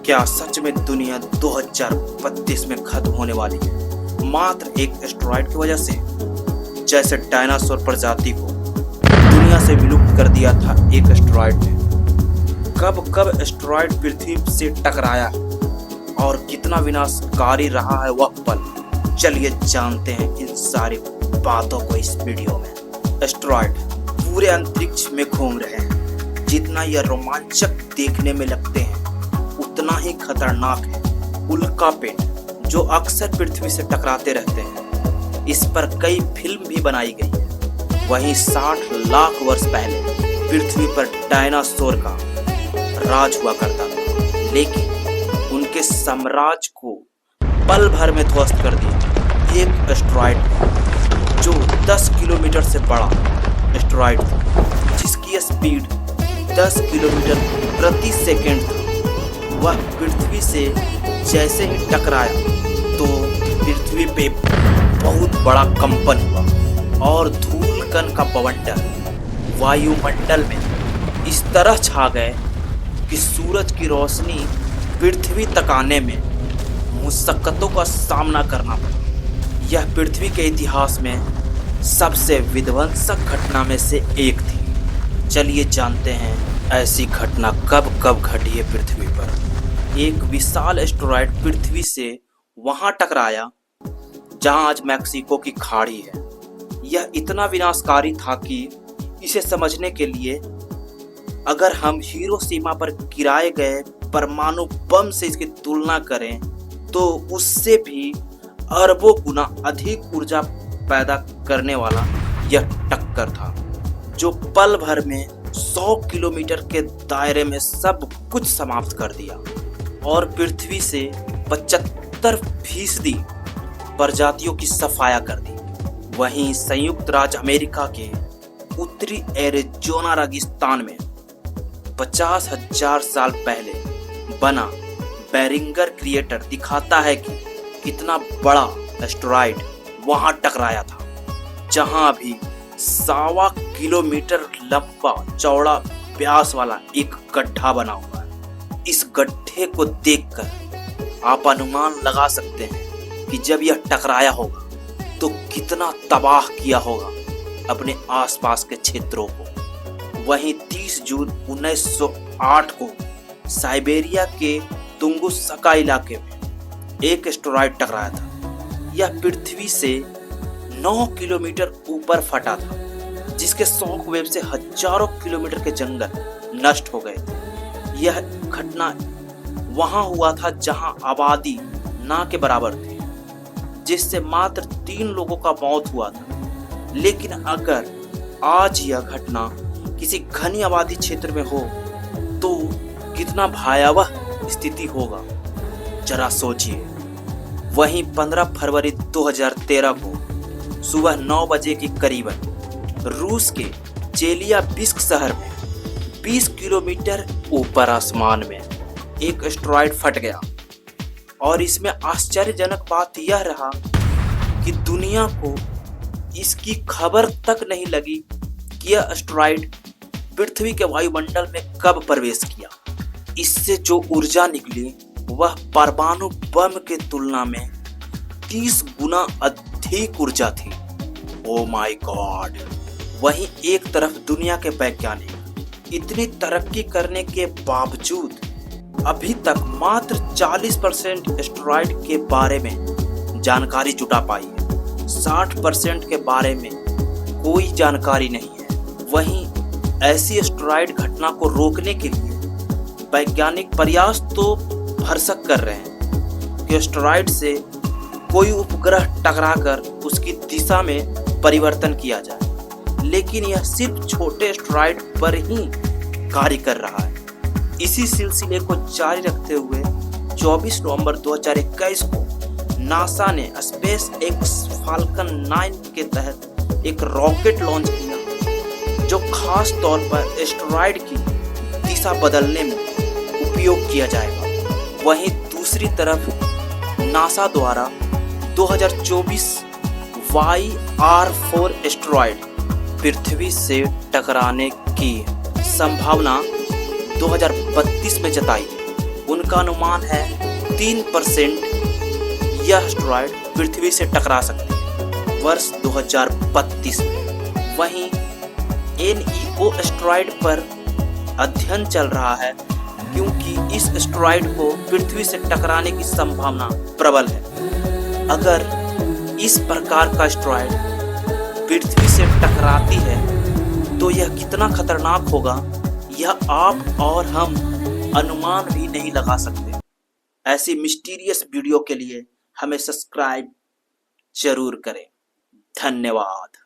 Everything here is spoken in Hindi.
क्या सच में दुनिया 2032 में खत्म होने वाली है मात्र एक एस्टेरॉयड की वजह से? जैसे डायनासोर प्रजाति को दुनिया से विलुप्त कर दिया था एक एस्टेरॉयड ने। कब कब एस्टेरॉयड पृथ्वी से टकराया और कितना विनाशकारी रहा है वह पल, चलिए जानते हैं इन सारी बातों को इस वीडियो में। एस्टेरॉयड पूरे अंतरिक्ष में घूम रहे हैं। जितना यह रोमांचक देखने में लगते हैं उतना ही खतरनाक है। उल्कापिंड जो अक्सर पृथ्वी से टकराते रहते हैं, इस पर कई फिल्म भी बनाई गई है। वहीं 60 लाख वर्ष पहले पृथ्वी पर डायनासोर का राज हुआ करता था, लेकिन उनके साम्राज्य को पल भर में ध्वस्त कर दिया एक एस्टेरॉयड जो 10 किलोमीटर से बड़ा एस्टेरॉयड था, जिसकी स्पीड 10 किलोमीटर प्रति सेकंड था। वह पृथ्वी से जैसे ही टकराया तो पृथ्वी पे बहुत बड़ा कंपन हुआ और धूल कण का बवंडर वायुमंडल में इस तरह छा गए कि सूरज की रोशनी पृथ्वी तक आने में मुश्किलों का सामना करना पड़ा। यह पृथ्वी के इतिहास में सबसे विध्वंसक घटना में से एक थी। चलिए जानते हैं ऐसी घटना कब कब घटी है पृथ्वी पर। एक विशाल एस्टेरॉयड पृथ्वी से वहां टकराया जहां आज मैक्सिको की खाड़ी है। यह इतना विनाशकारी था कि इसे समझने के लिए अगर हम हिरोशिमा पर गिराए गए परमाणु बम से इसकी तुलना करें तो उससे भी अरबों गुना अधिक ऊर्जा पैदा करने वाला यह टक्कर था, जो पल भर में 100 किलोमीटर के दायरे में सब कुछ समाप्त कर दिया और पृथ्वी से 75% प्रजातियों की सफाया कर दी। वहीं संयुक्त राज्य अमेरिका के उत्तरी एरिज़ोना रेगिस्तान में 50,000 साल पहले बना बेरिंगर क्रिएटर दिखाता है कि कितना बड़ा एस्टेरॉयड वहां टकराया था, जहां अभी 1.25 किलोमीटर लंबा चौड़ा व्यास वाला एक गड्ढा बना हुआ है। इस गड्ढे को देखकर आप अनुमान लगा सकते हैं कि जब यह टकराया होगा तो कितना तबाह किया होगा अपने आसपास के क्षेत्रों को। वहीं 30 जून 1908 को साइबेरिया के तुंगुस्का इलाके में एक एस्टेरॉयड टकराया था। यह पृथ्वी से 9 किलोमीटर ऊपर फटा था, जिसके शॉक वेव से हजारों किलोमीटर के जंगल नष्ट हो गए थे। यह घटना वहां हुआ था जहां आबादी ना के बराबर थी, जिससे मात्र 3 लोगों का मौत हुआ था। लेकिन अगर आज यह घटना किसी घनी आबादी क्षेत्र में हो तो कितना भयावह स्थिति होगा, जरा सोचिए। वहीं 15 फरवरी 2013 को सुबह 9 बजे के करीबन रूस के चेलियाबिस्क शहर में 20 किलोमीटर ऊपर आसमान में एक एस्टेरॉयड फट गया। और इसमें आश्चर्यजनक बात यह रहा कि दुनिया को इसकी खबर तक नहीं लगी कि यह एस्टेरॉयड पृथ्वी के वायुमंडल में कब प्रवेश किया। इससे जो ऊर्जा निकली वह परमाणु बम के तुलना में 30 गुना अधिक ऊर्जा थी। Oh my God. वहीं एक तरफ दुनिया के वैज्ञानिक इतनी तरक्की करने के बावजूद अभी तक मात्र 40% एस्टेरॉयड के बारे में जानकारी जुटा पाई है। 60% के बारे में कोई जानकारी नहीं है। वहीं ऐसी एस्टेरॉयड घटना को रोकने के लिए वैज्ञानिक प्रयास तो भरसक कर रहे हैं कि एस्टेरॉयड से कोई उपग्रह टकराकर उसकी दिशा में परिवर्तन किया जाए, लेकिन यह सिर्फ छोटे एस्टेरॉयड पर ही कार्य कर रहा है। इसी सिलसिले को जारी रखते हुए 24 नवंबर 2021 को नासा ने स्पेस एक्स फाल्कन 9 के तहत एक रॉकेट लॉन्च किया, जो खास तौर पर एस्टेरॉयड की दिशा बदलने में उपयोग किया जाएगा। वहीं दूसरी तरफ नासा द्वारा 2024 YR4 एस्टेरॉयड पृथ्वी से टकराने की संभावना 2032 में जताई। उनका अनुमान है 3% यह एस्टेरॉयड पृथ्वी से टकरा सकती है वर्ष 2032 में। वहीं NEO एस्टेरॉयड पर अध्ययन चल रहा है क्योंकि इस एस्टेरॉयड को पृथ्वी से टकराने की संभावना प्रबल है। अगर इस प्रकार का एस्टेरॉयड पृथ्वी से टकराती है तो यह कितना खतरनाक होगा यह आप और हम अनुमान भी नहीं लगा सकते। ऐसी मिस्टीरियस वीडियो के लिए हमें सब्सक्राइब जरूर करें। धन्यवाद।